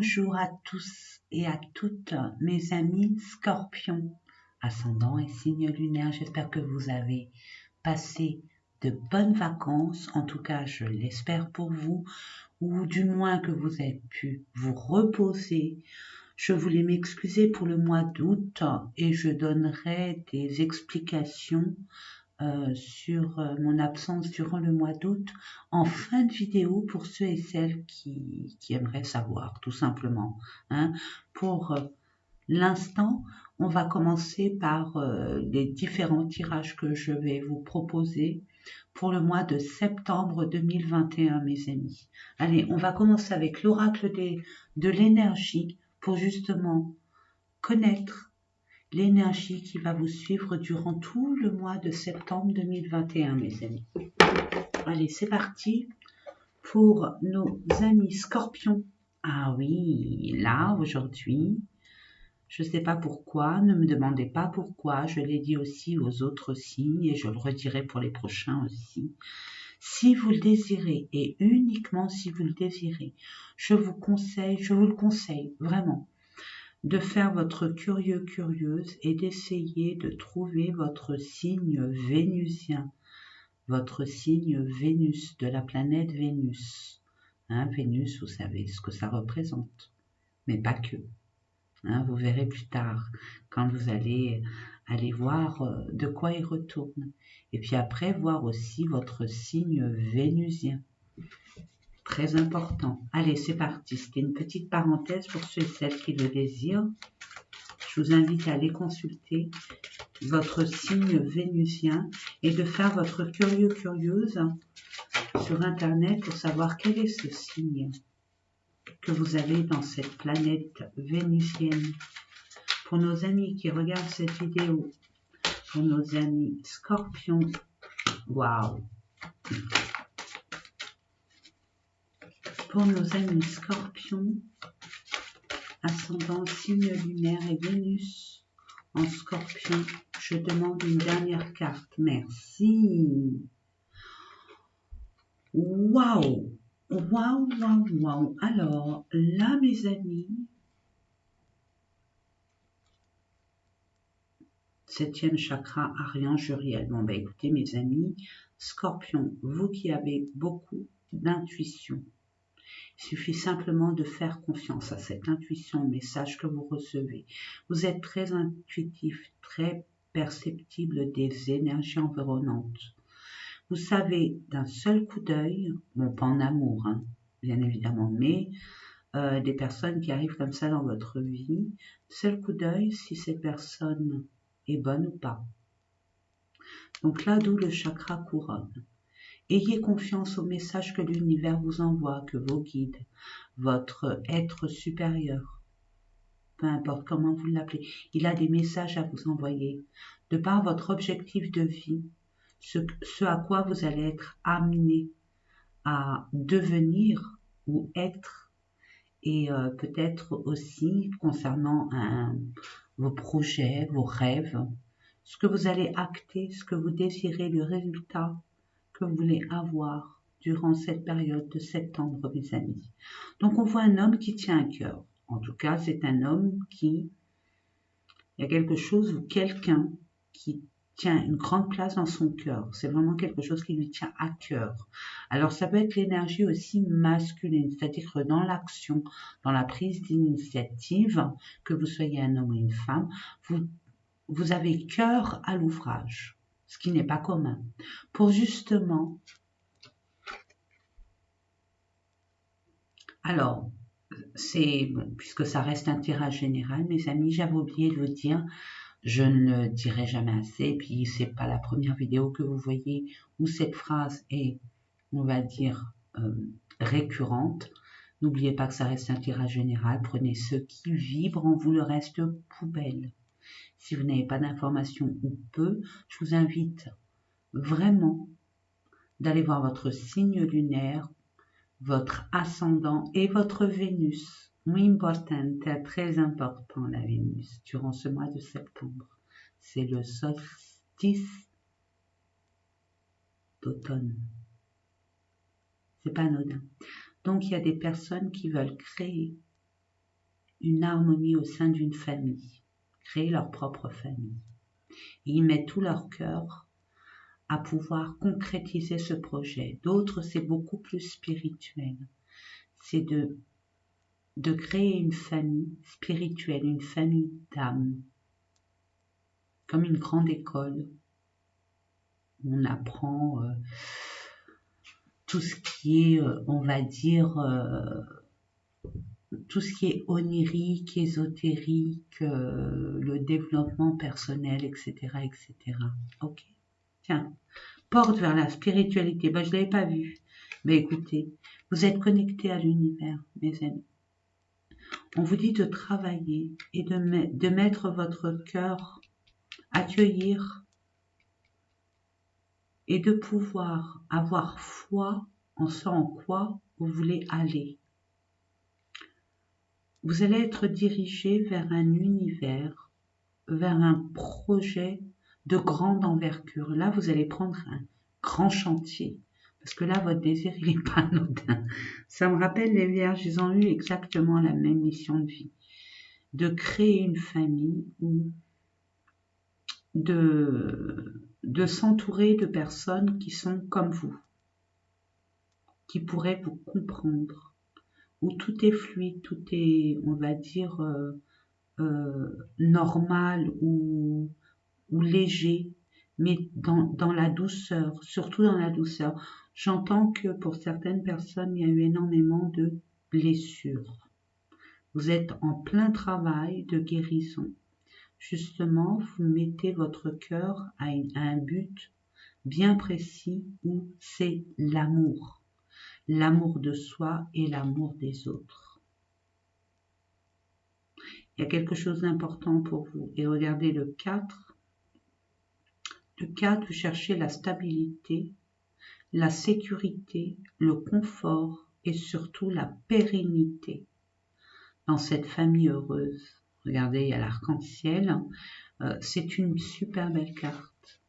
Bonjour à tous et à toutes mes amis scorpions, ascendant et signe lunaire. J'espère que vous avez passé de bonnes vacances, en tout cas je l'espère pour vous, ou du moins que vous avez pu vous reposer. Je voulais m'excuser pour le mois d'août et je donnerai des explications sur mon absence durant le mois d'août en fin de vidéo pour ceux et celles qui aimeraient savoir, tout simplement. Pour l'instant, on va commencer par les différents tirages que je vais vous proposer pour le mois de septembre 2021, mes amis. Allez, on va commencer avec l'oracle de l'énergie pour justement connaître l'énergie qui va vous suivre durant tout le mois de septembre 2021, mes amis. Allez, c'est parti pour nos amis scorpions. Ah oui, là, aujourd'hui, je ne sais pas pourquoi, ne me demandez pas pourquoi, je l'ai dit aussi aux autres signes et je le redirai pour les prochains aussi. Si vous le désirez, et uniquement si vous le désirez, je vous le conseille vraiment, de faire votre curieuse et d'essayer de trouver votre signe vénusien, votre signe Vénus, de la planète Vénus. Vénus, vous savez ce que ça représente, mais pas que. Vous verrez plus tard, quand vous allez aller voir de quoi il retourne. Et puis après, voir aussi votre signe vénusien. Très important. Allez, c'est parti. C'était une petite parenthèse pour ceux et celles qui le désirent. Je vous invite à aller consulter votre signe vénusien et de faire votre curieuse sur Internet pour savoir quel est ce signe que vous avez dans cette planète vénusienne. Pour nos amis qui regardent cette vidéo, pour nos amis scorpions, waouh! Pour nos amis scorpions, ascendant signe lunaire et Vénus en scorpion, je demande une dernière carte. Merci. Waouh! Waouh! Alors, là, mes amis, 7e chakra, Arian Juriel. Bon, ben écoutez, mes amis, scorpion, vous qui avez beaucoup d'intuition, il suffit simplement de faire confiance à cette intuition, au message que vous recevez. Vous êtes très intuitif, très perceptible des énergies environnantes. Vous savez d'un seul coup d'œil, bon pas en amour, bien évidemment, mais des personnes qui arrivent comme ça dans votre vie, seul coup d'œil si cette personne est bonne ou pas. Donc là, d'où le chakra couronne. Ayez confiance au message que l'univers vous envoie, que vos guides, votre être supérieur, peu importe comment vous l'appelez, il a des messages à vous envoyer. De par votre objectif de vie, ce à quoi vous allez être amené à devenir ou être, et peut-être aussi concernant vos projets, vos rêves, ce que vous allez acter, ce que vous désirez, le résultat que vous voulez avoir durant cette période de septembre, mes amis. Donc on voit un homme qui tient à cœur. En tout cas, c'est un homme il y a quelque chose ou quelqu'un qui tient une grande place dans son cœur. C'est vraiment quelque chose qui lui tient à cœur. Alors ça peut être l'énergie aussi masculine, c'est-à-dire que dans l'action, dans la prise d'initiative, que vous soyez un homme ou une femme, vous avez cœur à l'ouvrage, ce qui n'est pas commun. Pour justement... Alors, puisque ça reste un tirage général, mes amis, j'avais oublié de vous dire, je ne le dirai jamais assez, et puis c'est pas la première vidéo que vous voyez où cette phrase est, on va dire, récurrente. N'oubliez pas que ça reste un tirage général, prenez ceux qui vibrent en vous, le reste poubelle. Si vous n'avez pas d'informations ou peu, je vous invite vraiment d'aller voir votre signe lunaire, votre ascendant et votre Vénus. Muy important, très important la Vénus durant ce mois de septembre. C'est le solstice d'automne. C'est pas anodin. Donc il y a des personnes qui veulent créer une harmonie au sein d'une famille, créer leur propre famille. Et ils mettent tout leur cœur à pouvoir concrétiser ce projet. D'autres, c'est beaucoup plus spirituel. C'est de créer une famille spirituelle, une famille d'âme, comme une grande école. On apprend tout ce qui est, on va dire, tout ce qui est onirique, ésotérique, le développement personnel, etc., etc. Ok. Tiens, porte vers la spiritualité. Ben, je ne l'avais pas vu. Mais écoutez, vous êtes connectés à l'univers, mes amis. On vous dit de travailler et de mettre votre cœur, accueillir et de pouvoir avoir foi en ce en quoi vous voulez aller. Vous allez être dirigé vers un univers, vers un projet de grande envergure. Là, vous allez prendre un grand chantier. Parce que là, votre désir, il n'est pas anodin. Ça me rappelle les Vierges, ils ont eu exactement la même mission de vie. De créer une famille ou de s'entourer de personnes qui sont comme vous, qui pourraient vous comprendre, où tout est fluide, tout est, on va dire, normal ou léger, mais dans la douceur, surtout dans la douceur. J'entends que pour certaines personnes, il y a eu énormément de blessures. Vous êtes en plein travail de guérison. Justement, vous mettez votre cœur à un but bien précis où c'est l'amour. L'amour de soi et l'amour des autres. Il y a quelque chose d'important pour vous. Et regardez le 4. Le 4, vous cherchez la stabilité, la sécurité, le confort et surtout la pérennité dans cette famille heureuse. Regardez, il y a l'arc-en-ciel. C'est une super belle carte.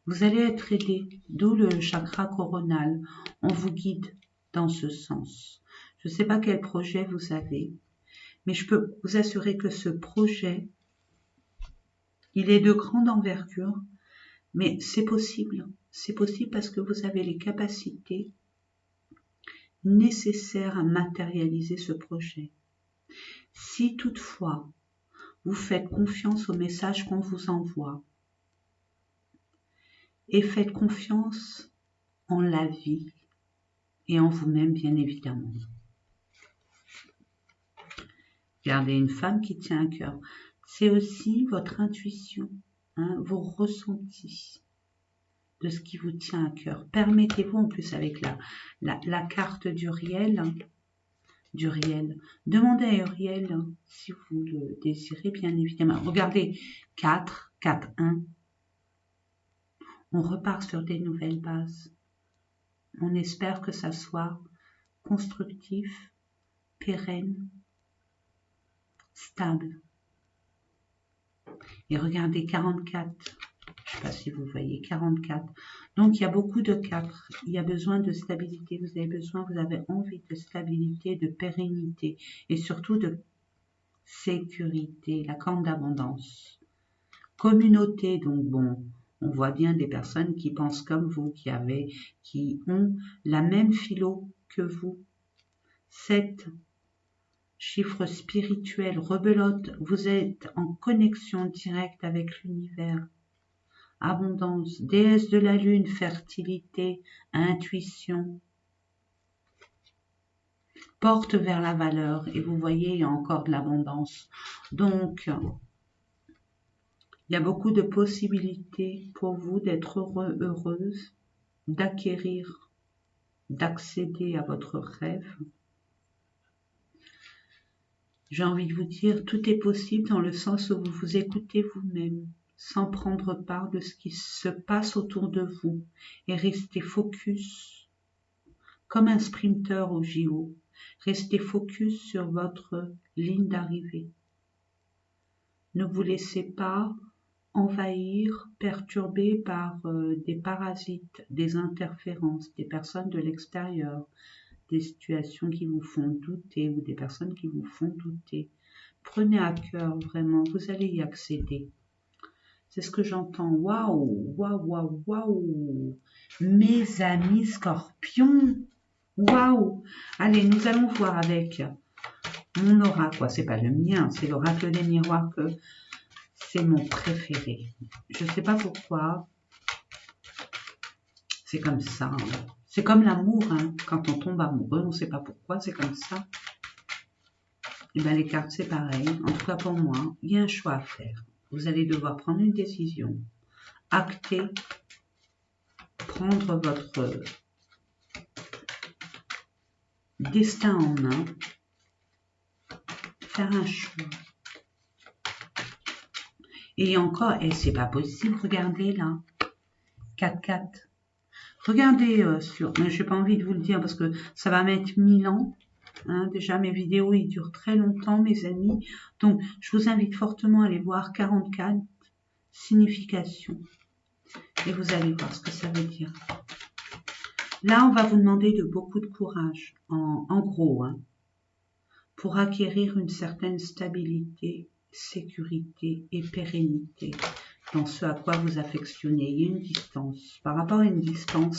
Vous allez être aidé, d'où le chakra coronal. On vous guide dans ce sens. Je ne sais pas quel projet vous avez, mais je peux vous assurer que ce projet, il est de grande envergure, mais c'est possible. C'est possible parce que vous avez les capacités nécessaires à matérialiser ce projet. Si toutefois, vous faites confiance au message qu'on vous envoie et faites confiance en la vie et en vous-même, bien évidemment. Regardez, une femme qui tient à cœur. C'est aussi votre intuition, vos ressentis de ce qui vous tient à cœur. Permettez-vous, en plus avec la carte d'Uriel, demandez à Uriel si vous le désirez, bien évidemment. Regardez, 4, 4, 1. On repart sur des nouvelles bases. On espère que ça soit constructif, pérenne, stable. Et regardez 44. Je ne sais pas si vous voyez 44. Donc il y a beaucoup de 4. Il y a besoin de stabilité. Vous avez envie de stabilité, de pérennité et surtout de sécurité, la corne d'abondance. Communauté, donc bon, on voit bien des personnes qui pensent comme vous, qui ont la même philo que vous. 7. Chiffre spirituel, rebelote, vous êtes en connexion directe avec l'univers. Abondance, déesse de la lune, fertilité, intuition. Porte vers la valeur, et vous voyez, il y a encore de l'abondance. Donc, il y a beaucoup de possibilités pour vous d'être heureux, heureuse, d'acquérir, d'accéder à votre rêve. J'ai envie de vous dire, tout est possible dans le sens où vous vous écoutez vous-même, sans prendre part de ce qui se passe autour de vous et restez focus, comme un sprinter au JO, restez focus sur votre ligne d'arrivée. Ne vous laissez pas envahir, perturber par des parasites, des interférences, des personnes de l'extérieur, des situations qui vous font douter ou des personnes qui vous font douter. Prenez à cœur, vraiment, vous allez y accéder. C'est ce que j'entends. Waouh, waouh, waouh, waouh. Mes amis scorpions. Waouh. Allez, nous allons voir avec mon oracle. Quoi, c'est pas le mien, c'est l'oracle des miroirs que c'est mon préféré. Je sais pas pourquoi. C'est comme ça. Hein. C'est comme l'amour. Hein. Quand on tombe amoureux, on ne sait pas pourquoi, c'est comme ça. Et bien les cartes, c'est pareil. En tout cas pour moi, il y a un choix à faire. Vous allez devoir prendre une décision, acter, prendre votre destin en main, faire un choix. Et encore, et c'est pas possible, regardez là, 4-4. Regardez sur, mais j'ai pas envie de vous le dire parce que ça va mettre 1000 ans. Hein, déjà mes vidéos, ils durent très longtemps, mes amis. Donc, je vous invite fortement à aller voir 44 significations. Et vous allez voir ce que ça veut dire. Là, on va vous demander de beaucoup de courage, en gros, hein, pour acquérir une certaine stabilité, sécurité et pérennité dans ce à quoi vous affectionnez. Il y a une distance. Par rapport à une distance,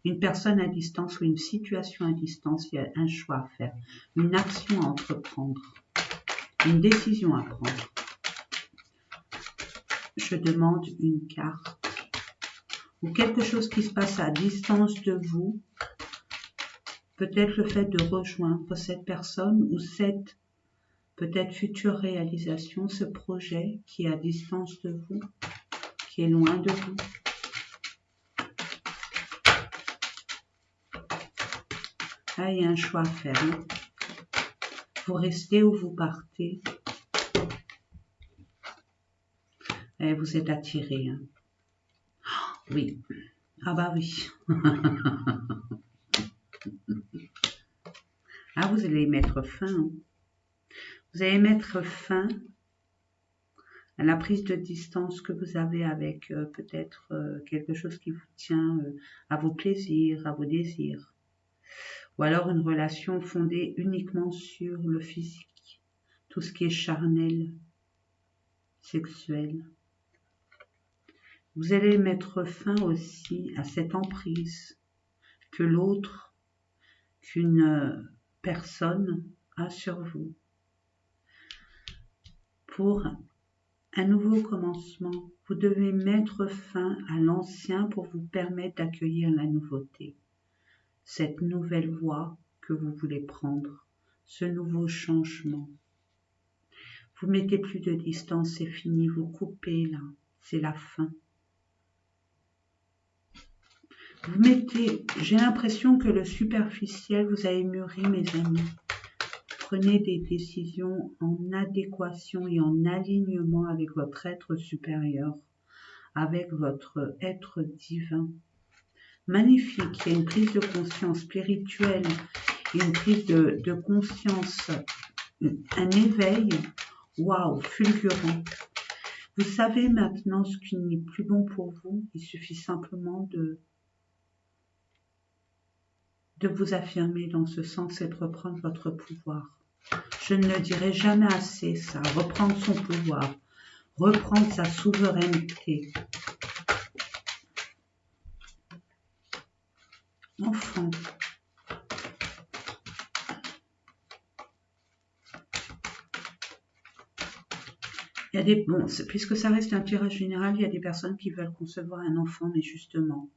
une personne à distance ou une situation à distance, il y a un choix à faire, une action à entreprendre, une décision à prendre. Je demande une carte ou quelque chose qui se passe à distance de vous, peut-être le fait de rejoindre cette personne ou cette peut-être future réalisation, ce projet qui est à distance de vous, qui est loin de vous. Ah, il y a un choix à faire. Hein. Vous restez ou vous partez. Et vous êtes attiré. Hein. Oui. Ah bah oui. Ah, vous allez mettre fin. Hein. Vous allez mettre fin à la prise de distance que vous avez avec peut-être quelque chose qui vous tient à vos plaisirs, à vos désirs. Ou alors une relation fondée uniquement sur le physique, tout ce qui est charnel, sexuel. Vous allez mettre fin aussi à cette emprise que l'autre, qu'une personne a sur vous. Pour un nouveau commencement, vous devez mettre fin à l'ancien pour vous permettre d'accueillir la nouveauté. Cette nouvelle voie que vous voulez prendre, ce nouveau changement. Vous mettez plus de distance, c'est fini, vous coupez là, c'est la fin. Vous mettez, j'ai l'impression que le superficiel, vous avez mûri mes amis. Prenez des décisions en adéquation et en alignement avec votre être supérieur, avec votre être divin. Magnifique, il y a une prise de conscience spirituelle, une prise de conscience, un éveil, waouh, fulgurant. Vous savez maintenant ce qui n'est plus bon pour vous, il suffit simplement de vous affirmer dans ce sens et de reprendre votre pouvoir. Je ne le dirai jamais assez ça, reprendre son pouvoir, reprendre sa souveraineté. Enfant. Il y a des, bon, puisque ça reste un tirage général, il y a des personnes qui veulent concevoir un enfant, mais justement,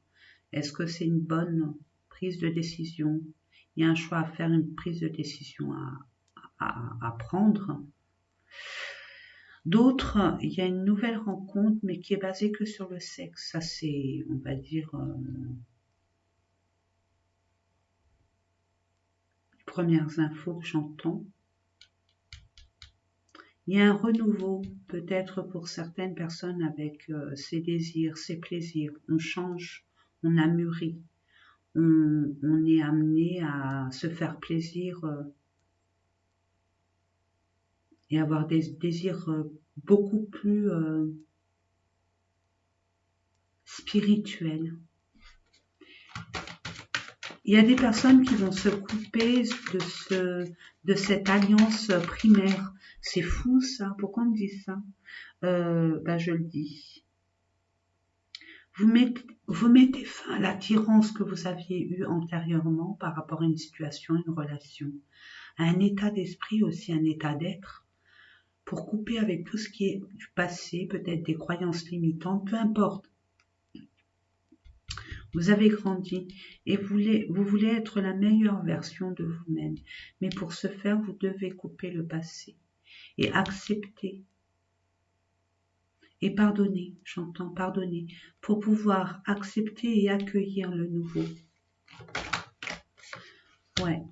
est-ce que c'est une bonne prise de décision? Il y a un choix à faire, une prise de décision à prendre. D'autres, il y a une nouvelle rencontre, mais qui est basée que sur le sexe. Ça, c'est, on va dire, les premières infos que j'entends. Il y a un renouveau, peut-être pour certaines personnes, avec ses désirs, ses plaisirs. On change, on a mûri, on est amené à se faire plaisir et avoir des désirs beaucoup plus spirituels. Il y a des personnes qui vont se couper de cette alliance primaire. C'est fou ça, pourquoi on me dit ça? Je le dis. Vous mettez fin à l'attirance que vous aviez eue antérieurement par rapport à une situation, une relation, à un état d'esprit aussi, un état d'être, pour couper avec tout ce qui est du passé, peut-être des croyances limitantes, peu importe. Vous avez grandi et vous voulez être la meilleure version de vous-même. Mais pour ce faire, vous devez couper le passé et accepter et pardonner, j'entends pardonner, pour pouvoir accepter et accueillir le nouveau. Ouais.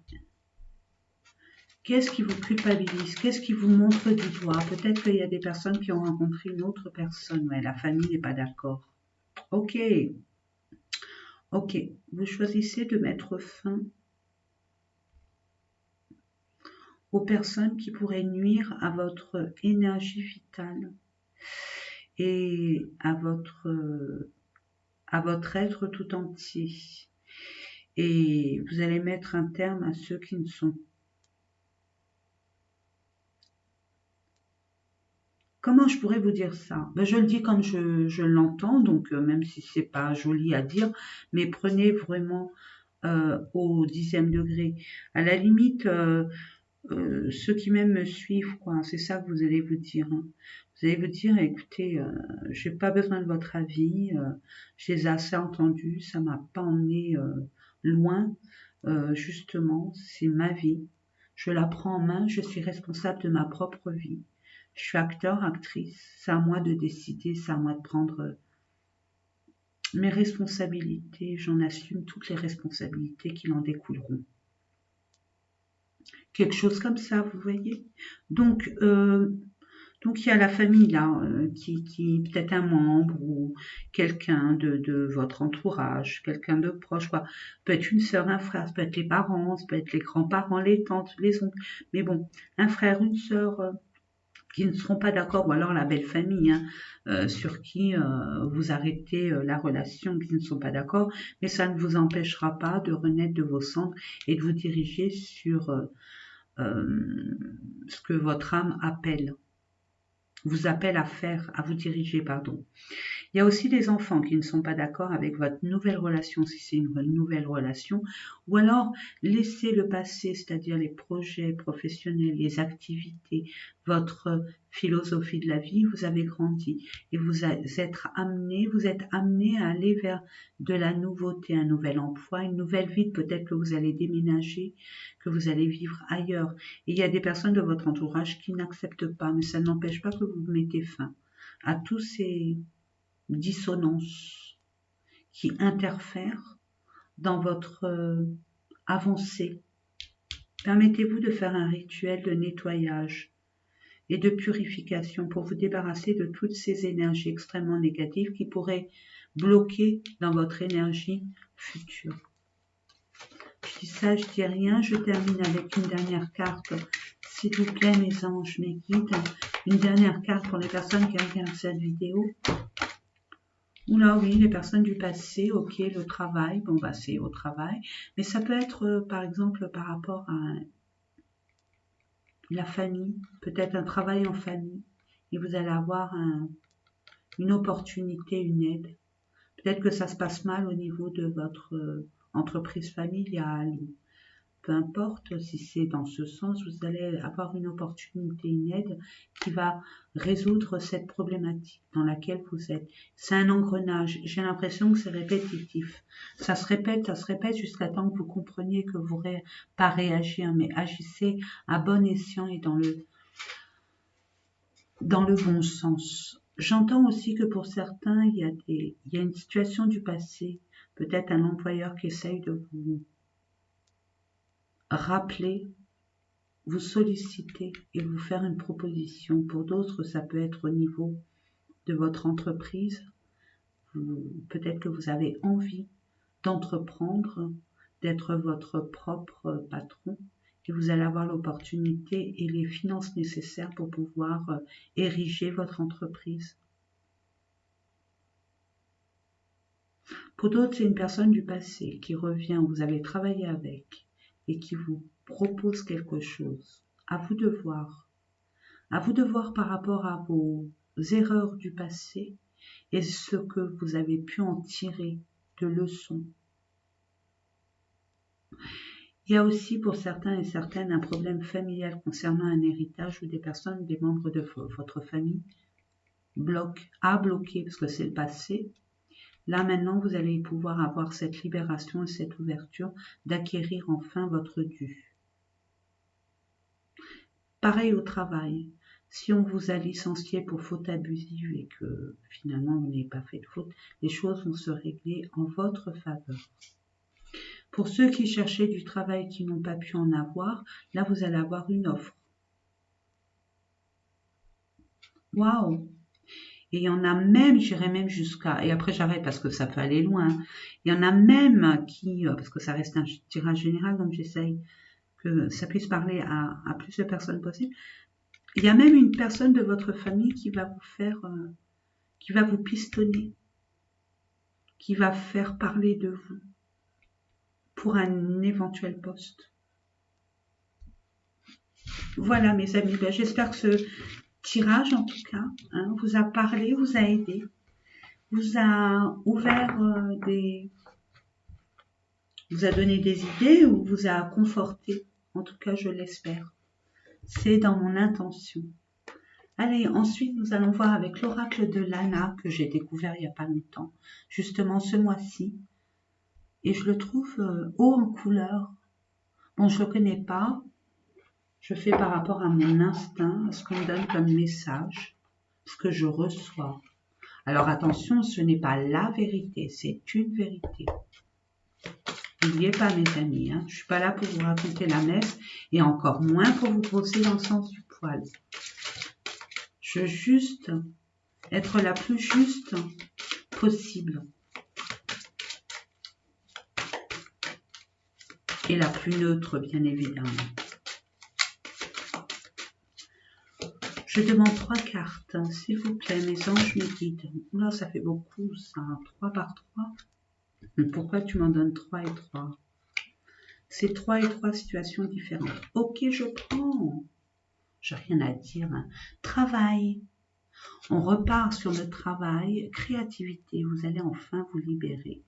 Qu'est-ce qui vous culpabilise? Qu'est-ce qui vous montre du doigt? Peut-être qu'il y a des personnes qui ont rencontré une autre personne. Ouais, la famille n'est pas d'accord. Ok. Ok. Vous choisissez de mettre fin aux personnes qui pourraient nuire à votre énergie vitale et à votre être tout entier. Et vous allez mettre un terme à ceux qui ne sont. Comment je pourrais vous dire ça? Je le dis comme je l'entends, donc même si c'est pas joli à dire, mais prenez vraiment au 10e degré. À la limite, ceux qui même me suivent, quoi, c'est ça que vous allez vous dire. Hein. Vous allez vous dire, écoutez, j'ai pas besoin de votre avis, je les ai assez entendus, ça m'a pas emmené loin. Justement, c'est ma vie. Je la prends en main, je suis responsable de ma propre vie. Je suis acteur, actrice, c'est à moi de décider, c'est à moi de prendre mes responsabilités, j'en assume toutes les responsabilités qui en découleront. Quelque chose comme ça, vous voyez. Donc il y a la famille là, qui peut-être un membre ou quelqu'un de votre entourage, quelqu'un de proche, quoi. Peut être une sœur, un frère, ça peut être les parents, ça peut être les grands-parents, les tantes, les oncles. Mais bon, un frère, une sœur qui ne seront pas d'accord, ou alors la belle famille, hein, sur qui vous arrêtez la relation, qui ne sont pas d'accord, mais ça ne vous empêchera pas de renaître de vos cendres et de vous diriger sur ce que votre âme vous appelle à faire, à vous diriger, pardon. Il y a aussi des enfants qui ne sont pas d'accord avec votre nouvelle relation, si c'est une nouvelle relation, ou alors laissez le passé, c'est-à-dire les projets professionnels, les activités, votre philosophie de la vie, vous avez grandi et vous êtes amené à aller vers de la nouveauté, un nouvel emploi, une nouvelle vie, peut-être que vous allez déménager, que vous allez vivre ailleurs. Et il y a des personnes de votre entourage qui n'acceptent pas, mais ça n'empêche pas que vous mettez fin à tous ces dissonances qui interfèrent dans votre avancée. Permettez-vous de faire un rituel de nettoyage et de purification pour vous débarrasser de toutes ces énergies extrêmement négatives qui pourraient bloquer dans votre énergie future. Je dis ça, je dis rien. Je termine avec une dernière carte. S'il vous plaît, mes anges, mes guides, une dernière carte pour les personnes qui regardent cette vidéo. Oula, oui, les personnes du passé, ok, le travail, bon, c'est au travail. Mais ça peut être, par exemple, par rapport à la famille, peut-être un travail en famille, et vous allez avoir une opportunité, une aide. Peut-être que ça se passe mal au niveau de votre entreprise familiale, peu importe si c'est dans ce sens, vous allez avoir une opportunité, une aide qui va résoudre cette problématique dans laquelle vous êtes. C'est un engrenage. J'ai l'impression que c'est répétitif. Ça se répète jusqu'à temps que vous compreniez que vous pas réagir, mais agissez à bon escient et dans le bon sens. J'entends aussi que pour certains, il y a une situation du passé, peut-être un employeur qui essaye de vous rappeler, vous solliciter et vous faire une proposition. Pour d'autres, ça peut être au niveau de votre entreprise. Peut-être que vous avez envie d'entreprendre, d'être votre propre patron et vous allez avoir l'opportunité et les finances nécessaires pour pouvoir ériger votre entreprise. Pour d'autres, c'est une personne du passé qui revient, vous avez travaillé avec et qui vous propose quelque chose. À vous de voir. À vous de voir par rapport à vos erreurs du passé et ce que vous avez pu en tirer de leçons. Il y a aussi pour certains et certaines un problème familial concernant un héritage où des personnes, des membres de votre famille a bloqué parce que c'est le passé. Là maintenant, vous allez pouvoir avoir cette libération et cette ouverture d'acquérir enfin votre dû. Pareil au travail. Si on vous a licencié pour faute abusive et que finalement vous n'avez pas fait de faute, les choses vont se régler en votre faveur. Pour ceux qui cherchaient du travail qui n'ont pas pu en avoir, là vous allez avoir une offre. Waouh! Et il y en a même, j'irai même jusqu'à, et après j'arrête parce que ça peut aller loin, il y en a même qui, parce que ça reste un tirage général, donc j'essaye que ça puisse parler à plus de personnes possible. Il y a même une personne de votre famille qui va vous faire, qui va vous pistonner, qui va faire parler de vous pour un éventuel poste. Voilà mes amis, ben, j'espère que ce tirage en tout cas vous a parlé, vous a aidé, vous a ouvert vous a donné des idées ou vous a conforté. En tout cas, je l'espère. C'est dans mon intention. Allez, ensuite, nous allons voir avec l'oracle de Lana que j'ai découvert il n'y a pas longtemps, justement ce mois-ci. Et je le trouve haut en couleur. Bon, je ne le connais pas. Je fais par rapport à mon instinct, à ce qu'on me donne comme message, ce que je reçois. Alors attention, ce n'est pas la vérité, c'est une vérité. N'oubliez pas mes amis, je ne suis pas là pour vous raconter la messe et encore moins pour vous brosser dans le sens du poil. Je veux juste être la plus juste possible et la plus neutre bien évidemment. Je demande 3 cartes, s'il vous plaît, mes anges me guident. Là, ça fait beaucoup ça, 3 par 3. Pourquoi tu m'en donnes 3 et 3? C'est 3 et 3 situations différentes. Ok, je prends. J'ai rien à dire. Travail. On repart sur le travail. Créativité. Vous allez enfin vous libérer.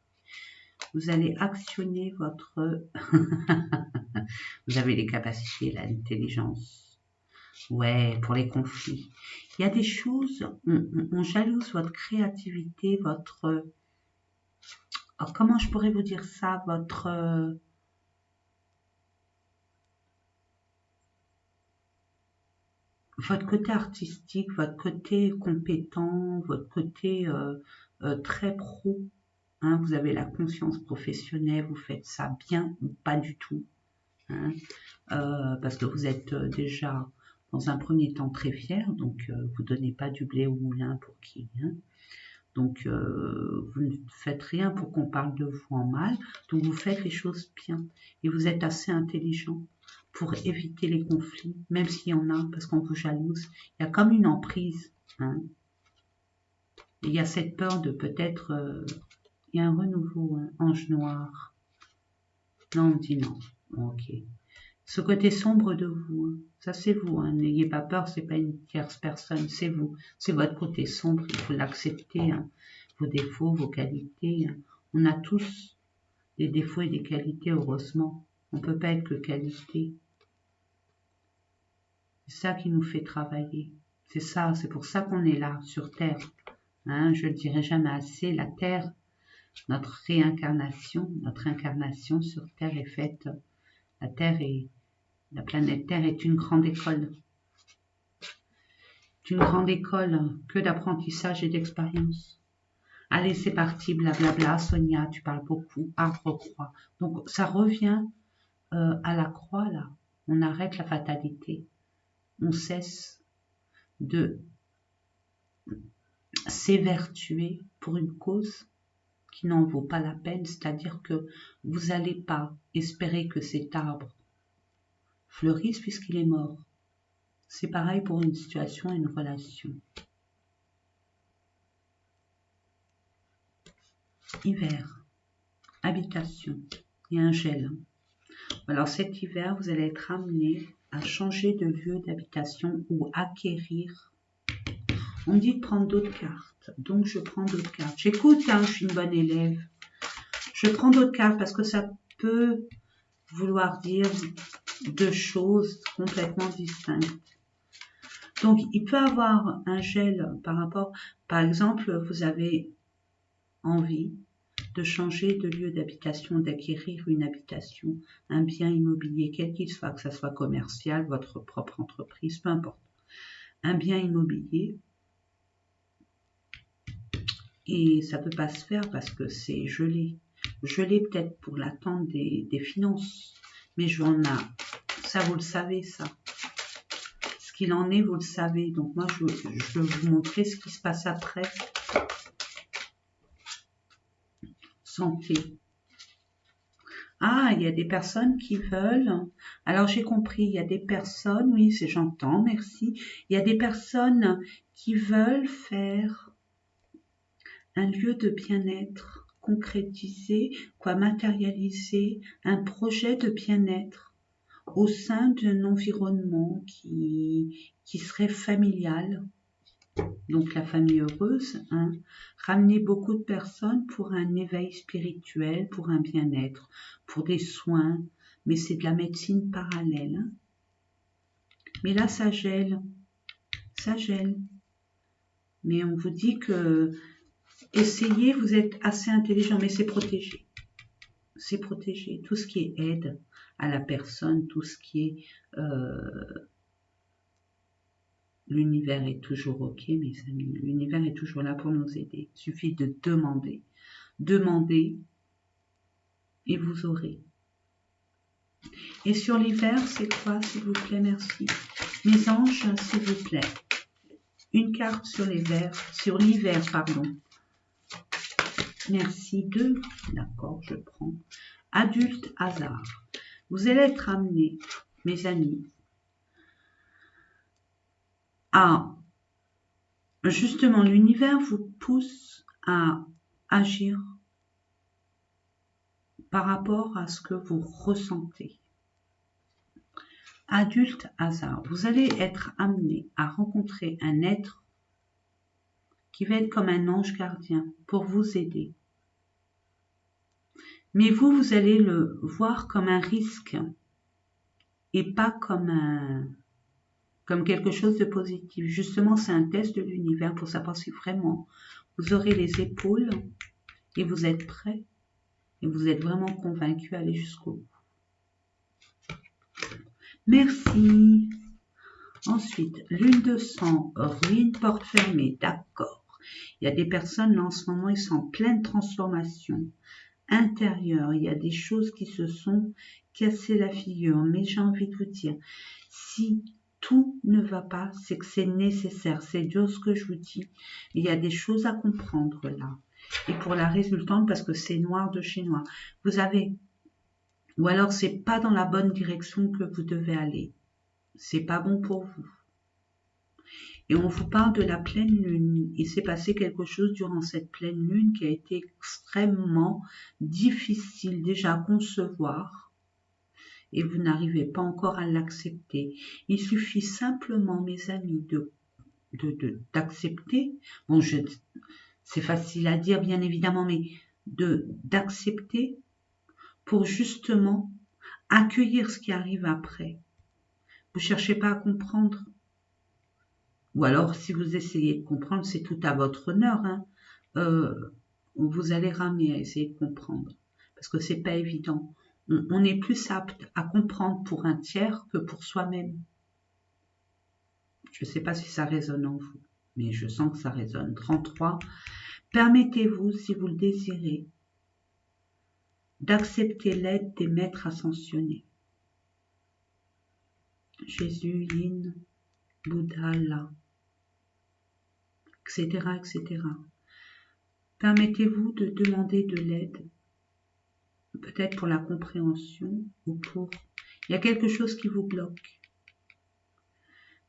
Vous allez actionner votre... Vous avez les capacités, l'intelligence. Ouais, pour les conflits. Il y a des choses, on jalouse votre créativité, votre... Alors, comment je pourrais vous dire ça? Votre côté artistique, votre côté compétent, votre côté très pro. Vous avez la conscience professionnelle, vous faites ça bien ou pas du tout. Parce que vous êtes déjà dans un premier temps très fier, donc vous ne donnez pas du blé au moulin pour qui. Donc vous ne faites rien pour qu'on parle de vous en mal, donc vous faites les choses bien. Et vous êtes assez intelligent pour éviter les conflits, même s'il y en a, parce qu'on vous jalouse. Il y a comme une emprise. Il y a cette peur de peut-être... il y a un renouveau, ange noir. Non, on dit non. Ok. Ce côté sombre de vous, ça c'est vous. N'ayez pas peur, c'est pas une tierce personne, c'est vous. C'est votre côté sombre, il faut l'accepter. Vos défauts, vos qualités. On a tous des défauts et des qualités, heureusement. On ne peut pas être que qualité. C'est ça qui nous fait travailler. C'est ça, c'est pour ça qu'on est là, sur Terre. Je le dirai jamais assez, la Terre, notre réincarnation, notre incarnation sur Terre est faite. La planète Terre est une grande école. C'est une grande école que d'apprentissage et d'expérience. Allez, c'est parti, blablabla. Sonia, tu parles beaucoup. Arbre-croix. Donc, ça revient à la croix, là. On arrête la fatalité. On cesse de s'évertuer pour une cause qui n'en vaut pas la peine. C'est-à-dire que vous n'allez pas espérer que cet arbre fleurisse puisqu'il est mort. C'est pareil pour une situation et une relation. hiver, habitation, il y a un gel. Alors cet hiver, vous allez être amené à changer de lieu d'habitation ou acquérir. On me dit de prendre d'autres cartes, donc je prends d'autres cartes. J'écoute, hein, je suis une bonne élève. Je prends d'autres cartes parce que ça peut vouloir dire deux choses complètement distinctes. Donc, il peut avoir un gel par rapport, par exemple, vous avez envie de changer de lieu d'habitation, d'acquérir une habitation, un bien immobilier, quel qu'il soit, que ce soit commercial, votre propre entreprise, peu importe. Un bien immobilier, et ça peut pas se faire parce que c'est gelé. Gelé peut-être pour l'attente des finances, mais j'en ai, ça vous le savez ça. Ce qu'il en est, vous le savez. Donc moi, je veux vous montrer ce qui se passe après. Santé. Ah, il y a des personnes qui veulent. Alors j'ai compris, il y a des personnes, oui, c'est j'entends, merci. Il y a des personnes qui veulent faire un lieu de bien-être, concrétiser, quoi, matérialiser un projet de bien-être au sein d'un environnement qui serait familial. Donc la famille heureuse, hein, ramener beaucoup de personnes pour un éveil spirituel, pour un bien-être, pour des soins, mais c'est de la médecine parallèle. Hein. Mais là, ça gèle, ça gèle. Mais on vous dit que essayez, vous êtes assez intelligent, mais c'est protégé. C'est protégé. Tout ce qui est aide à la personne, tout ce qui est... l'univers est toujours OK, mes amis. L'univers est toujours là pour nous aider. Il suffit de demander. Demandez et vous aurez. Et sur l'hiver, c'est quoi, s'il vous plaît, merci. Mes anges, s'il vous plaît. Une carte sur l'hiver, pardon. Merci, 2. D'accord, je prends. Adulte, hasard. Vous allez être amenés, mes amis, à... Justement, l'univers vous pousse à agir par rapport à ce que vous ressentez. Adulte hasard, vous allez être amené à rencontrer un être qui va être comme un ange gardien pour vous aider. Mais vous allez le voir comme un risque et pas comme quelque chose de positif. Justement, c'est un test de l'univers pour savoir si vraiment vous aurez les épaules et vous êtes prêt et vous êtes vraiment convaincu à aller jusqu'au bout. Merci. Ensuite, lune de sang, ruine, porte fermée, d'accord. Il y a des personnes là en ce moment, ils sont en pleine transformation intérieure. Il y a des choses qui se sont cassées la figure. Mais j'ai envie de vous dire, si tout ne va pas, c'est que c'est nécessaire. C'est dur ce que je vous dis. Il y a des choses à comprendre là. Et pour la résultante, parce que c'est noir de chez noir, vous avez... Ou alors c'est pas dans la bonne direction que vous devez aller. C'est pas bon pour vous. Et on vous parle de la pleine lune. Il s'est passé quelque chose durant cette pleine lune qui a été extrêmement difficile déjà à concevoir. Et vous n'arrivez pas encore à l'accepter. Il suffit simplement, mes amis, d'accepter. Bon, c'est facile à dire, bien évidemment, mais d'accepter pour justement accueillir ce qui arrive après. Vous ne cherchez pas à comprendre. Ou alors, si vous essayez de comprendre, c'est tout à votre honneur. Hein. Vous allez ramer à essayer de comprendre. Parce que c'est pas évident. On est plus apte à comprendre pour un tiers que pour soi-même. Je ne sais pas si ça résonne en vous, mais je sens que ça résonne. 33. Permettez-vous, si vous le désirez, d'accepter l'aide des maîtres ascensionnés. Jésus, Yin, Bouddha, Allah, etc., etc. Permettez-vous de demander de l'aide, peut-être pour la compréhension ou pour... Il y a quelque chose qui vous bloque.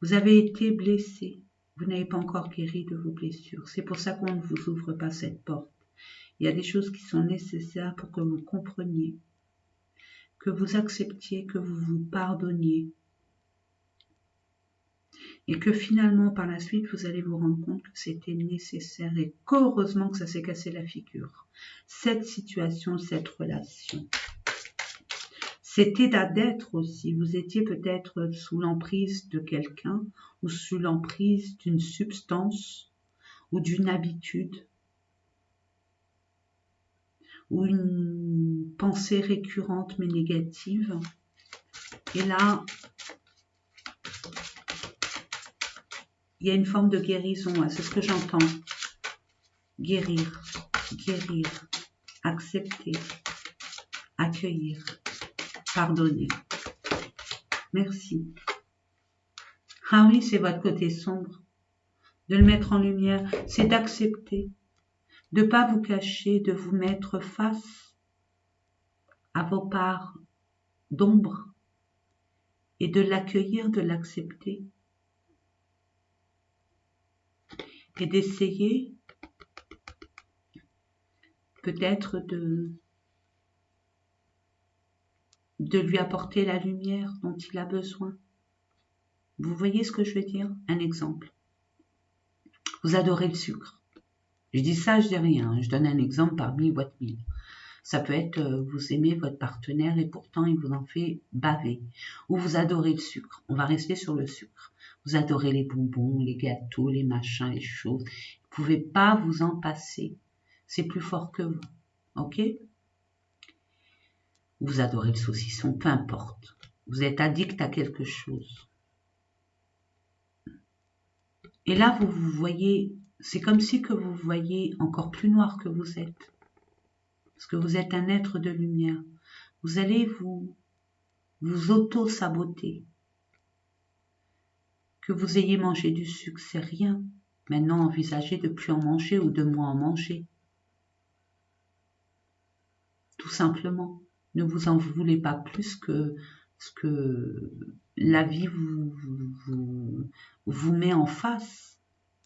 Vous avez été blessé. Vous n'avez pas encore guéri de vos blessures. C'est pour ça qu'on ne vous ouvre pas cette porte. Il y a des choses qui sont nécessaires pour que vous compreniez, que vous acceptiez, que vous vous pardonniez. Et que finalement, par la suite, vous allez vous rendre compte que c'était nécessaire et qu'heureusement que ça s'est cassé la figure. Cette situation, cette relation. Cet état d'être aussi. Vous étiez peut-être sous l'emprise de quelqu'un ou sous l'emprise d'une substance ou d'une habitude ou une pensée récurrente mais négative. Et là, il y a une forme de guérison, c'est ce que j'entends. Guérir, guérir, accepter, accueillir, pardonner. Merci. Ah oui, c'est votre côté sombre. De le mettre en lumière, c'est d'accepter, de ne pas vous cacher, de vous mettre face à vos parts d'ombre et de l'accueillir, de l'accepter. Et d'essayer peut-être de lui apporter la lumière dont il a besoin. Vous voyez ce que je veux dire? Un exemple. Vous adorez le sucre. Je dis ça, je dis rien. Je donne un exemple parmi votre mille. Ça peut être, vous aimez votre partenaire et pourtant il vous en fait baver. Ou vous adorez le sucre. On va rester sur le sucre. Vous adorez les bonbons, les gâteaux, les machins, les choses. Vous ne pouvez pas vous en passer. C'est plus fort que vous. Ok? Vous adorez le saucisson, peu importe. Vous êtes addict à quelque chose. Et là, vous vous voyez, c'est comme si que vous voyez encore plus noir que vous êtes. Parce que vous êtes un être de lumière. Vous allez vous auto-saboter. Que vous ayez mangé du sucre, c'est rien. Maintenant, envisagez de plus en manger ou de moins en manger. Tout simplement. Ne vous en voulez pas plus que ce que la vie vous met en face.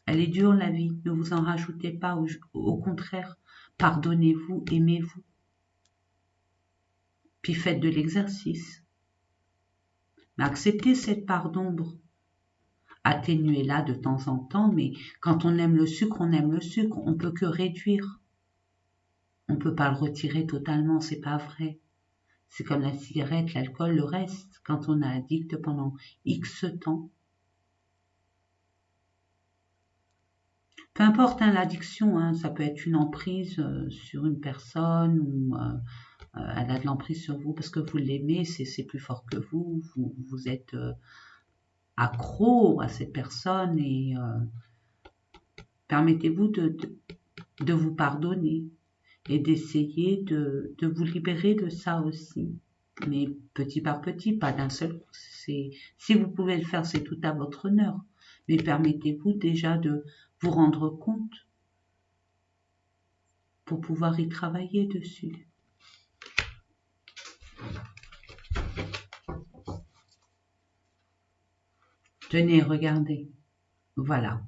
Elle est dure, la vie. Ne vous en rajoutez pas. Au contraire, pardonnez-vous, aimez-vous. Puis faites de l'exercice. Mais acceptez cette part d'ombre. Atténuez-la de temps en temps, mais quand on aime le sucre, on aime le sucre. On peut que réduire. On ne peut pas le retirer totalement, c'est pas vrai. C'est comme la cigarette, l'alcool, le reste. Quand on est addict pendant X temps. Peu importe l'addiction, ça peut être une emprise sur une personne ou elle a de l'emprise sur vous parce que vous l'aimez, c'est plus fort que vous. Vous êtes accro à cette personne et permettez-vous de vous pardonner et d'essayer de vous libérer de ça aussi. Mais petit par petit, pas d'un seul coup. Si vous pouvez le faire, c'est tout à votre honneur. Mais permettez-vous déjà de vous rendre compte pour pouvoir y travailler dessus. Tenez, regardez. Voilà.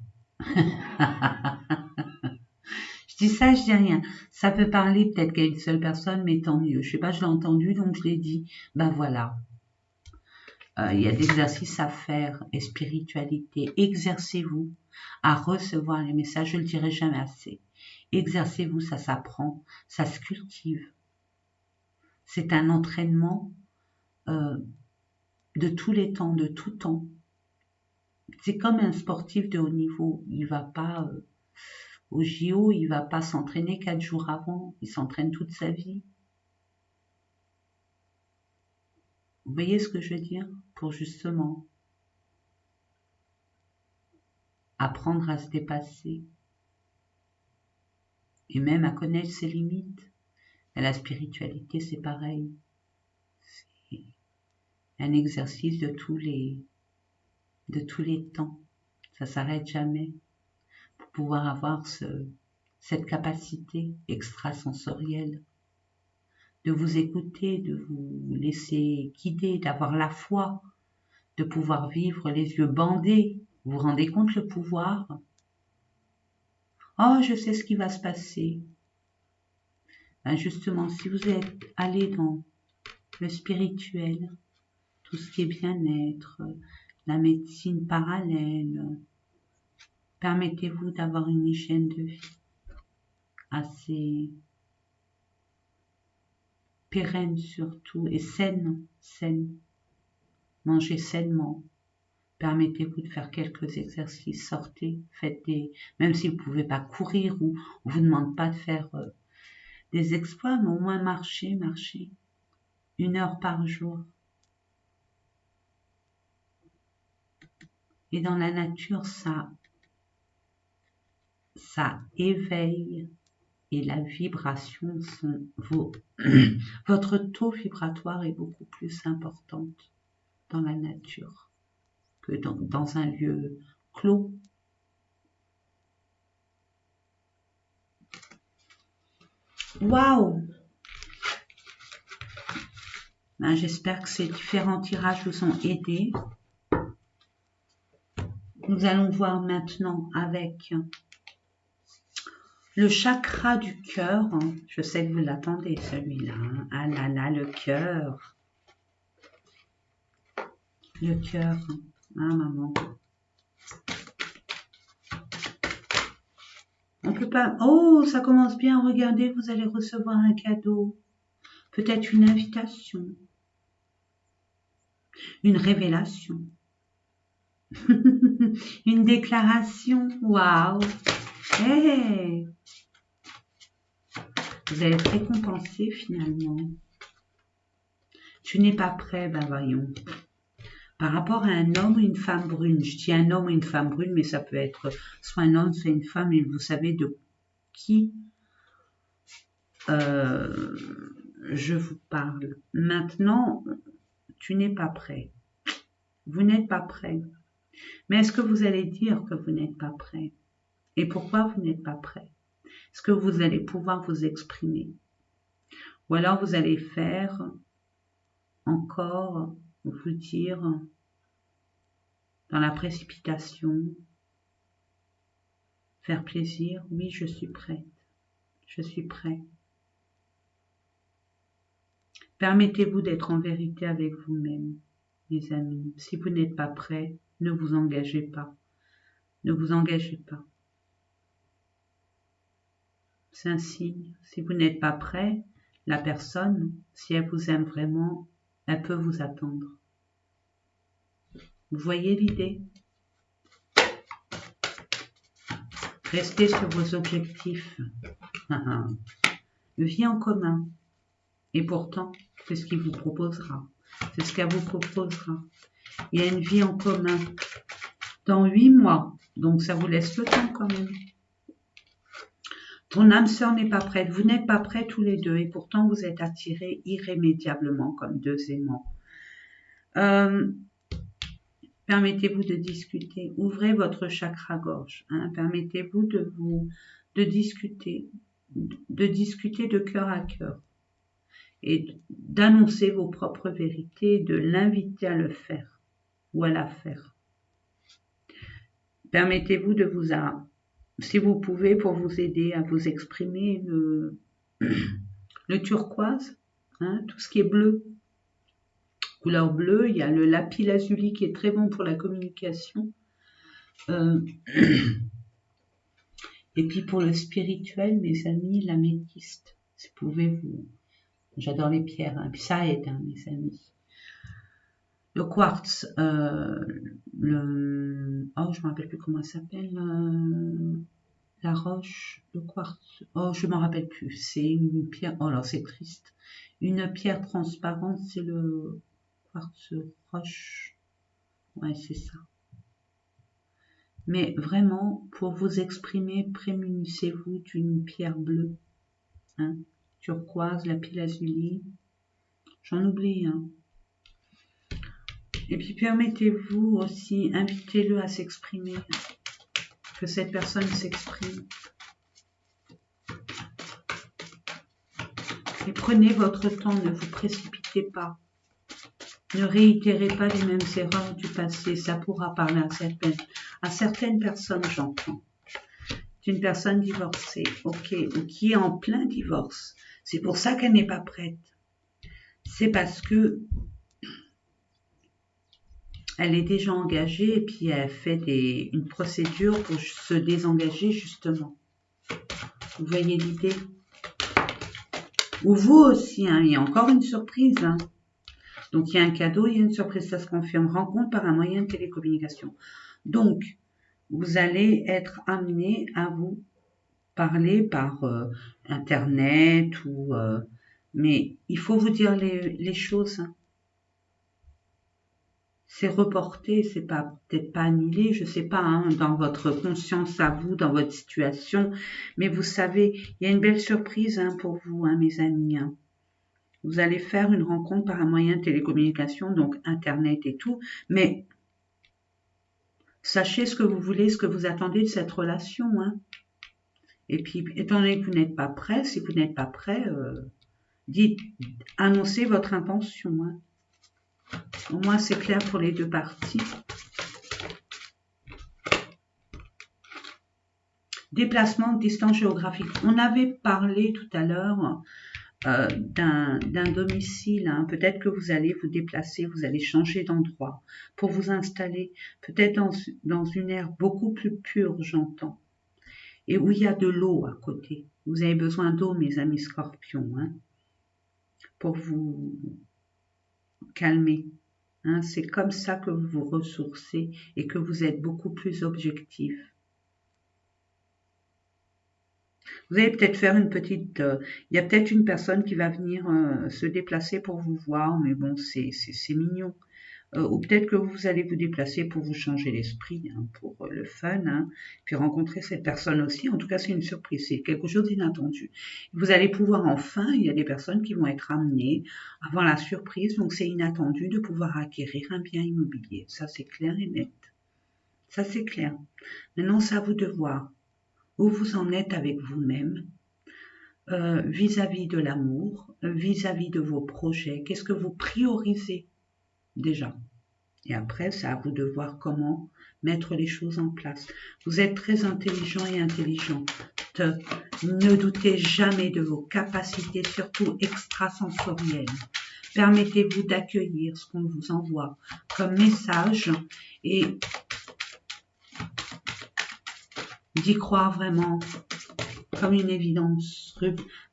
Je dis ça, je dis rien. Ça peut parler peut-être qu'à une seule personne, mais tant mieux. Je sais pas, je l'ai entendu, donc je l'ai dit. Ben voilà. Il y a des exercices à faire et spiritualité. Exercez-vous à recevoir les messages. Je ne le dirai jamais assez. Exercez-vous, ça s'apprend, ça se cultive. C'est un entraînement de tous les temps, de tout temps. C'est comme un sportif de haut niveau. Il va pas au JO, il va pas s'entraîner 4 jours avant. Il s'entraîne toute sa vie. Vous voyez ce que je veux dire? Pour justement apprendre à se dépasser et même à connaître ses limites. Et la spiritualité, c'est pareil. C'est un exercice de tous les temps. Ça s'arrête jamais pour pouvoir avoir cette capacité extrasensorielle de vous écouter, de vous laisser guider, d'avoir la foi, de pouvoir vivre les yeux bandés. Vous vous rendez compte le pouvoir? Oh, je sais ce qui va se passer. Ben justement, si vous êtes allé dans le spirituel, tout ce qui est bien-être, la médecine parallèle, permettez-vous d'avoir une hygiène de vie assez pérenne surtout et saine. Mangez sainement. Permettez-vous de faire quelques exercices, sortez, faites des... Même si vous ne pouvez pas courir ou on ne vous demande pas de faire des exploits, mais au moins marcher. 1 heure par jour. Et dans la nature, ça éveille et la vibration, votre taux vibratoire est beaucoup plus importante dans la nature que dans un lieu clos. Waouh! Ben, j'espère que ces différents tirages vous ont aidé. Nous allons voir maintenant avec le chakra du cœur. Je sais que vous l'attendez celui-là. Ah là là, le cœur. Le cœur. Ah maman. On peut pas... Oh, ça commence bien. Regardez, vous allez recevoir un cadeau. Peut-être une invitation. Une révélation. Une déclaration. Waouh. Hey. Vous allez être récompensé finalement. Tu n'es pas prêt, ben voyons. Par rapport à un homme ou une femme brune, je dis un homme ou une femme brune, mais ça peut être soit un homme, soit une femme, et vous savez de qui je vous parle. Maintenant, tu n'es pas prêt. Vous n'êtes pas prêt. Mais est-ce que vous allez dire que vous n'êtes pas prêt? Et pourquoi vous n'êtes pas prêt? Est-ce que vous allez pouvoir vous exprimer? Ou alors vous allez faire encore, vous dire, dans la précipitation, faire plaisir, oui, je suis prête, je suis prêt. Permettez-vous d'être en vérité avec vous-même, mes amis. Si vous n'êtes pas prêt, ne vous engagez pas. Ne vous engagez pas. C'est un signe. Si vous n'êtes pas prêt, la personne, si elle vous aime vraiment, elle peut vous attendre. Vous voyez l'idée? Restez sur vos objectifs. Vie en commun. Et pourtant, c'est ce qu'il vous proposera. C'est ce qu'elle vous proposera. Il y a une vie en commun dans 8 mois. Donc, ça vous laisse le temps quand même. Ton âme sœur n'est pas prête. Vous n'êtes pas prêts tous les deux. Et pourtant, vous êtes attirés irrémédiablement comme 2 aimants. Permettez-vous de discuter. Ouvrez votre chakra-gorge. Permettez-vous de discuter de cœur à cœur. Et d'annoncer vos propres vérités, de l'inviter à le faire ou à la faire. Permettez-vous de vous, si vous pouvez, pour vous aider à vous exprimer, le turquoise, tout ce qui est bleu. Couleur bleue, il y a le lapis lazuli qui est très bon pour la communication. Et puis pour le spirituel, mes amis, l'améthyste. Si vous pouvez vous... J'adore les pierres, puis ça aide, mes amis. Le quartz, oh, je me rappelle plus comment ça s'appelle, la roche, le quartz, oh, je m'en rappelle plus, c'est une pierre, oh là, c'est triste. Une pierre transparente, c'est le quartz roche, ouais, c'est ça. Mais vraiment, pour vous exprimer, prémunissez-vous d'une pierre bleue, turquoise, lapis lazuli, j'en oublie, Et puis permettez-vous aussi, invitez-le à s'exprimer, que cette personne s'exprime. Et prenez votre temps, ne vous précipitez pas. Ne réitérez pas les mêmes erreurs du passé, ça pourra parler à certaines personnes, j'entends. D'une personne divorcée, ok, ou qui est en plein divorce. C'est pour ça qu'elle n'est pas prête. C'est parce que elle est déjà engagée et puis elle fait une procédure pour se désengager justement. Vous voyez l'idée? Ou vous aussi, hein, il y a encore une surprise. Hein. Donc il y a un cadeau, il y a une surprise, ça se confirme. Rencontre par un moyen de télécommunication. Donc, vous allez être amené à vous parler par Internet ou... mais il faut vous dire les choses. Hein. C'est reporté, c'est pas peut-être pas annulé, je sais pas, hein, dans votre conscience à vous, dans votre situation, mais vous savez, il y a une belle surprise hein, pour vous, hein, mes amis. Hein. Vous allez faire une rencontre par un moyen de télécommunication, donc Internet et tout, mais sachez ce que vous voulez, ce que vous attendez de cette relation. Hein. Et puis, étant donné que vous n'êtes pas prêt, si vous n'êtes pas prêt, dites, annoncez votre intention. Hein. Au moins, c'est clair pour les deux parties. Déplacement, distance géographique. On avait parlé tout à l'heure d'un domicile. Hein. Peut-être que vous allez vous déplacer, vous allez changer d'endroit pour vous installer, peut-être dans une aire beaucoup plus pure, j'entends. Et où il y a de l'eau à côté. Vous avez besoin d'eau, mes amis scorpions, hein, pour vous calmer. Hein. C'est comme ça que vous vous ressourcez et que vous êtes beaucoup plus objectif. Vous allez peut-être faire une petite... il y a peut-être une personne qui va venir se déplacer pour vous voir, mais bon, c'est mignon. Ou peut-être que vous allez vous déplacer pour vous changer l'esprit, hein, pour le fun, hein, puis rencontrer cette personne aussi. En tout cas, c'est une surprise, c'est quelque chose d'inattendu. Vous allez pouvoir enfin, il y a des personnes qui vont être amenées avant la surprise, donc c'est inattendu de pouvoir acquérir un bien immobilier. Ça, c'est clair et net. Ça, c'est clair. Maintenant, c'est à vous de voir où vous en êtes avec vous-même, vis-à-vis de l'amour, vis-à-vis de vos projets. Qu'est-ce que vous priorisez déjà? Et après, c'est à vous de voir comment mettre les choses en place. Vous êtes très intelligent et intelligente. Ne doutez jamais de vos capacités, surtout extrasensorielles. Permettez-vous d'accueillir ce qu'on vous envoie comme message et d'y croire vraiment comme une évidence.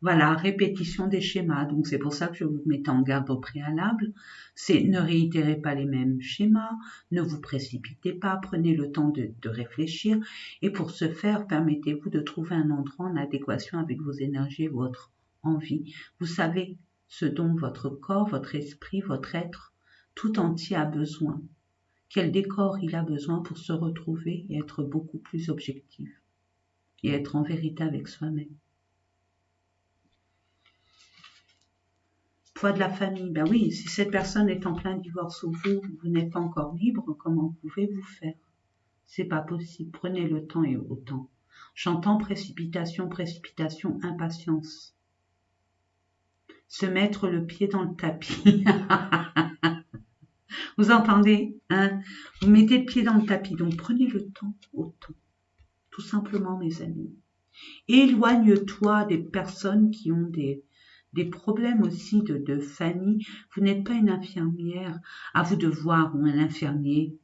Voilà, répétition des schémas. Donc c'est pour ça que je vous mets en garde au préalable. C'est ne réitérez pas les mêmes schémas, ne vous précipitez pas, prenez le temps de réfléchir. Et pour ce faire, permettez-vous de trouver un endroit en adéquation avec vos énergies et votre envie. Vous savez ce dont votre corps, votre esprit, votre être tout entier a besoin. Quel décor il a besoin pour se retrouver et être beaucoup plus objectif. Et être en vérité avec soi-même. Poids de la famille, ben oui, si cette personne est en plein divorce ou vous n'êtes pas encore libre, comment pouvez-vous faire? C'est pas possible, prenez le temps et autant. J'entends précipitation, précipitation, impatience. Se mettre le pied dans le tapis. Vous entendez, hein? Vous mettez le pied dans le tapis, donc prenez le temps autant. Tout simplement, mes amis. Éloigne-toi des personnes qui ont des problèmes aussi de famille. Vous n'êtes pas une infirmière, à vous de voir, ou un infirmier.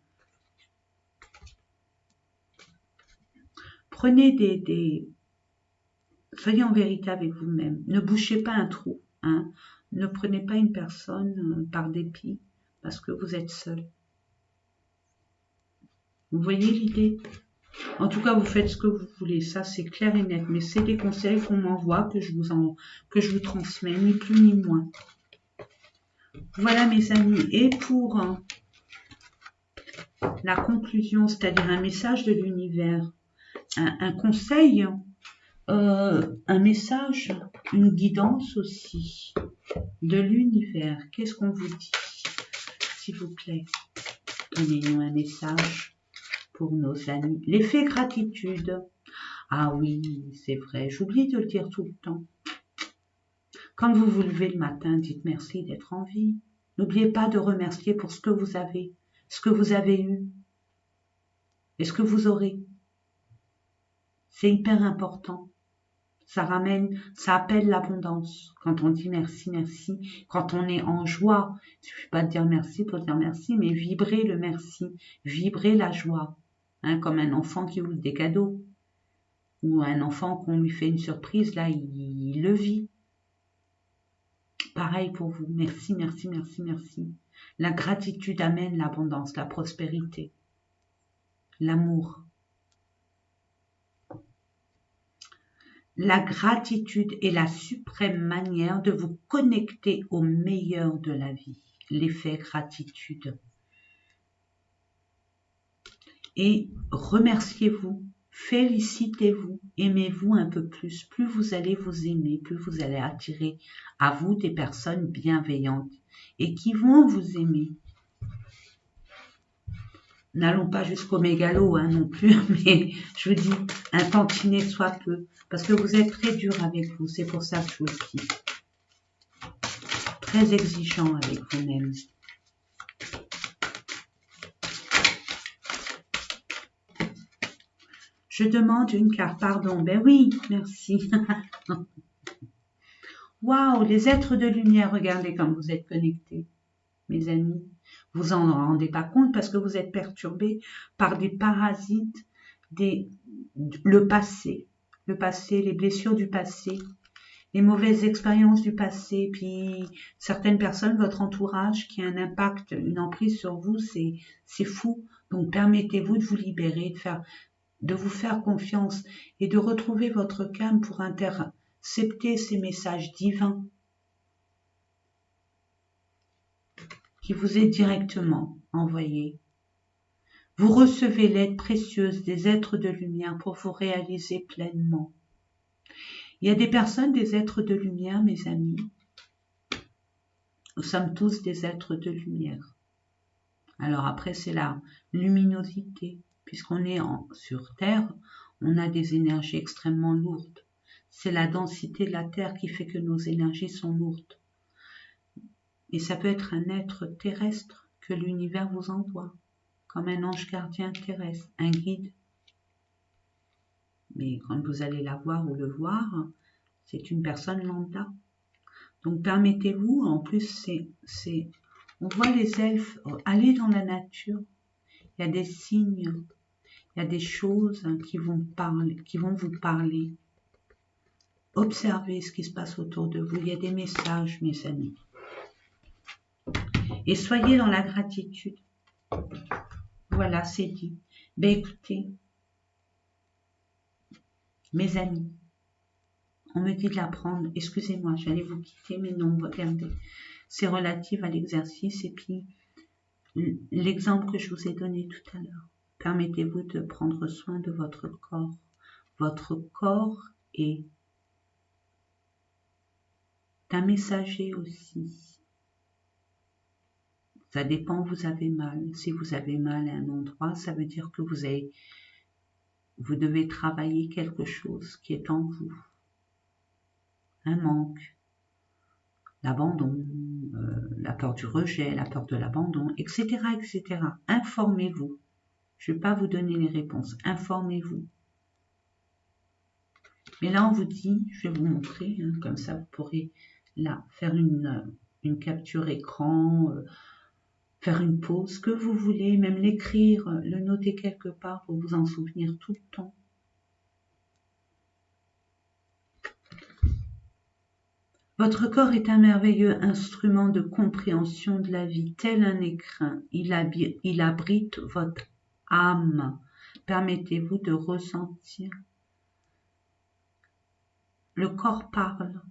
Prenez soyez en vérité avec vous-même. Ne bouchez pas un trou. Hein. Ne prenez pas une personne par dépit, parce que vous êtes seul. Vous voyez l'idée? En tout cas, vous faites ce que vous voulez, ça c'est clair et net, mais c'est des conseils qu'on m'envoie, que je vous transmets, ni plus ni moins. Voilà mes amis, et pour la conclusion, c'est-à-dire un message de l'univers, un conseil, un message, une guidance aussi de l'univers. Qu'est-ce qu'on vous dit? S'il vous plaît, donnez-nous un message pour nos amis. L'effet gratitude. Ah oui, c'est vrai, j'oublie de le dire tout le temps. Quand vous vous levez le matin, dites merci d'être en vie. N'oubliez pas de remercier pour ce que vous avez eu et ce que vous aurez. C'est hyper important. Ça ramène, ça appelle l'abondance. Quand on dit merci, merci, quand on est en joie, il suffit pas de dire merci pour dire merci, mais vibrer le merci, vibrer la joie, hein, comme un enfant qui ouvre des cadeaux, ou un enfant qu'on lui fait une surprise, là, il le vit. Pareil pour vous, merci, merci, merci, merci. La gratitude amène l'abondance, la prospérité, l'amour. La gratitude est la suprême manière de vous connecter au meilleur de la vie, l'effet gratitude. Et remerciez-vous, félicitez-vous, aimez-vous un peu plus. Plus vous allez vous aimer, plus vous allez attirer à vous des personnes bienveillantes et qui vont vous aimer. N'allons pas jusqu'au mégalo non plus, mais je vous dis, un tantinet soit peu, parce que vous êtes très dur avec vous, c'est pour ça que je vous le dis. Très exigeant avec vous-même. Je demande une carte, pardon, ben oui, merci. Waouh, les êtres de lumière, regardez comme vous êtes connectés, mes amis. Vous en rendez pas compte parce que vous êtes perturbés par des parasites, le passé, les blessures du passé, les mauvaises expériences du passé, puis certaines personnes, votre entourage qui a un impact, une emprise sur vous, c'est fou. Donc permettez-vous de vous libérer, de vous faire confiance et de retrouver votre calme pour intercepter ces messages divins qui vous est directement envoyé. Vous recevez l'aide précieuse des êtres de lumière pour vous réaliser pleinement. Il y a des personnes, des êtres de lumière, mes amis. Nous sommes tous des êtres de lumière. Alors après, c'est la luminosité. Puisqu'on est sur Terre, on a des énergies extrêmement lourdes. C'est la densité de la Terre qui fait que nos énergies sont lourdes. Et ça peut être un être terrestre que l'univers vous envoie, comme un ange gardien terrestre, un guide. Mais quand vous allez la voir ou le voir, c'est une personne lambda. Donc permettez-vous, en plus, on voit les elfes aller dans la nature. Il y a des signes, il y a des choses qui vont vous parler. Observez ce qui se passe autour de vous. Il y a des messages, mes amis. Et soyez dans la gratitude. Voilà, c'est dit. Ben écoutez, mes amis, on me dit de l'apprendre. Excusez-moi, j'allais vous quitter, mais non, regardez. C'est relatif à l'exercice et puis l'exemple que je vous ai donné tout à l'heure. Permettez-vous de prendre soin de votre corps. Votre corps est un messager aussi. Ça dépend où vous avez mal. Si vous avez mal à un endroit, ça veut dire que vous devez travailler quelque chose qui est en vous. Un manque, l'abandon, la peur du rejet, la peur de l'abandon, etc., etc. Informez-vous. Je ne vais pas vous donner les réponses. Informez-vous. Mais là, on vous dit, je vais vous montrer, comme ça vous pourrez là faire une capture écran, faire une pause, que vous voulez, même l'écrire, le noter quelque part pour vous en souvenir tout le temps. Votre corps est un merveilleux instrument de compréhension de la vie, tel un écrin. Il abrite votre âme. Permettez-vous de ressentir. Le corps parle.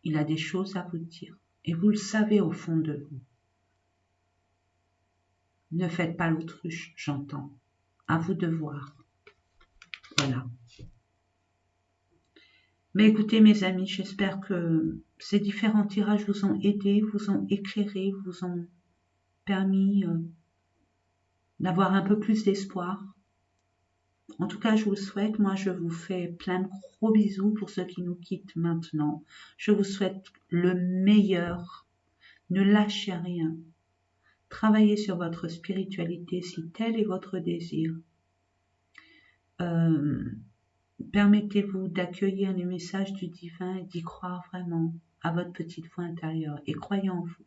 Il a des choses à vous dire. Et vous le savez au fond de vous. Ne faites pas l'autruche, j'entends. À vous de voir. Voilà. Mais écoutez mes amis, j'espère que ces différents tirages vous ont aidé, vous ont éclairé, vous ont permis d'avoir un peu plus d'espoir. En tout cas, je vous le souhaite. Moi, je vous fais plein de gros bisous pour ceux qui nous quittent maintenant. Je vous souhaite le meilleur. Ne lâchez rien. Travaillez sur votre spiritualité si tel est votre désir. Permettez-vous d'accueillir les messages du divin et d'y croire vraiment à votre petite voix intérieure et croyez en vous.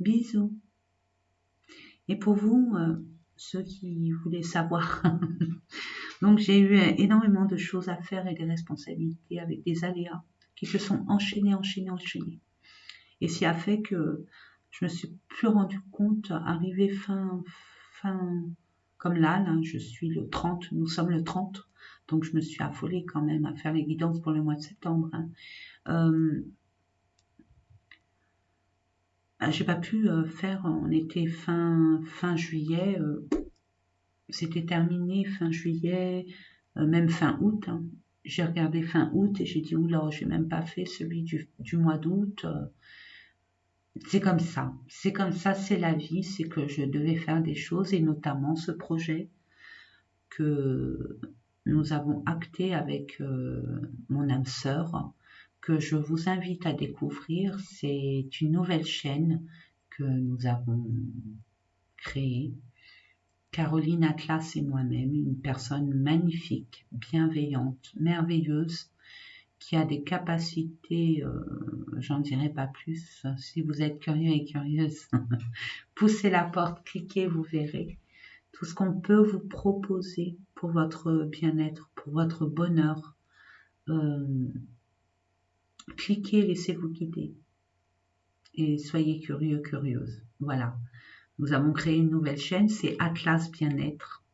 Bisous. Et pour vous, ceux qui voulaient savoir, donc j'ai eu énormément de choses à faire et des responsabilités avec des aléas qui se sont enchaînés. Et ce qui a fait que je me suis plus rendu compte, arrivé fin, comme là, je suis le 30, nous sommes le 30, donc je me suis affolée quand même à faire les guidances pour le mois de septembre. J'ai pas pu faire, on était fin juillet, c'était terminé fin juillet, même fin août. J'ai regardé fin août et j'ai dit oula, j'ai même pas fait celui du mois d'août. C'est comme ça, c'est la vie, c'est que je devais faire des choses et notamment ce projet que nous avons acté avec mon âme sœur, que je vous invite à découvrir. C'est une nouvelle chaîne que nous avons créée. Caroline Atlas et moi-même, une personne magnifique, bienveillante, merveilleuse, qui a des capacités, j'en dirai pas plus. Si vous êtes curieux et curieuse, poussez la porte, cliquez, vous verrez tout ce qu'on peut vous proposer pour votre bien-être, pour votre bonheur. Cliquez, laissez-vous guider et soyez curieux, curieuse. Voilà. Nous avons créé une nouvelle chaîne, c'est Atlas Bien-être.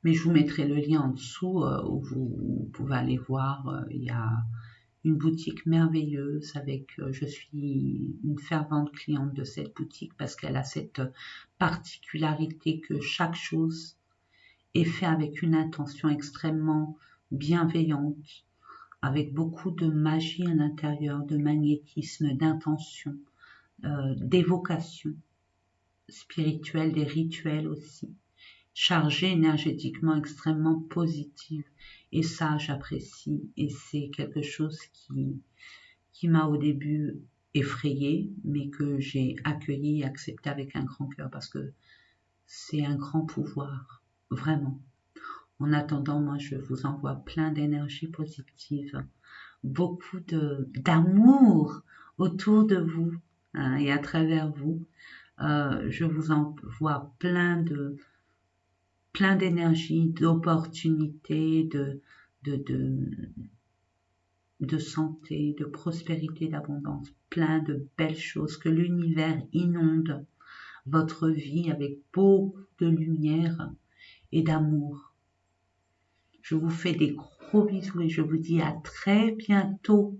Mais je vous mettrai le lien en dessous où vous pouvez aller voir. Il y a une boutique merveilleuse avec, je suis une fervente cliente de cette boutique parce qu'elle a cette particularité que chaque chose est faite avec une intention extrêmement bienveillante, avec beaucoup de magie à l'intérieur, de magnétisme, d'intention, d'évocation spirituelle, des rituels aussi, chargés énergétiquement extrêmement positifs. Et ça, j'apprécie. Et c'est quelque chose qui m'a au début effrayée, mais que j'ai accueilli et accepté avec un grand cœur parce que c'est un grand pouvoir, vraiment. En attendant, moi, je vous envoie plein d'énergie positive, beaucoup d'amour autour de vous et à travers vous. Je vous envoie plein d'énergie, d'opportunités, de santé, de prospérité, d'abondance, plein de belles choses, que l'univers inonde votre vie avec beaucoup de lumière et d'amour. Je vous fais des gros bisous et je vous dis à très bientôt.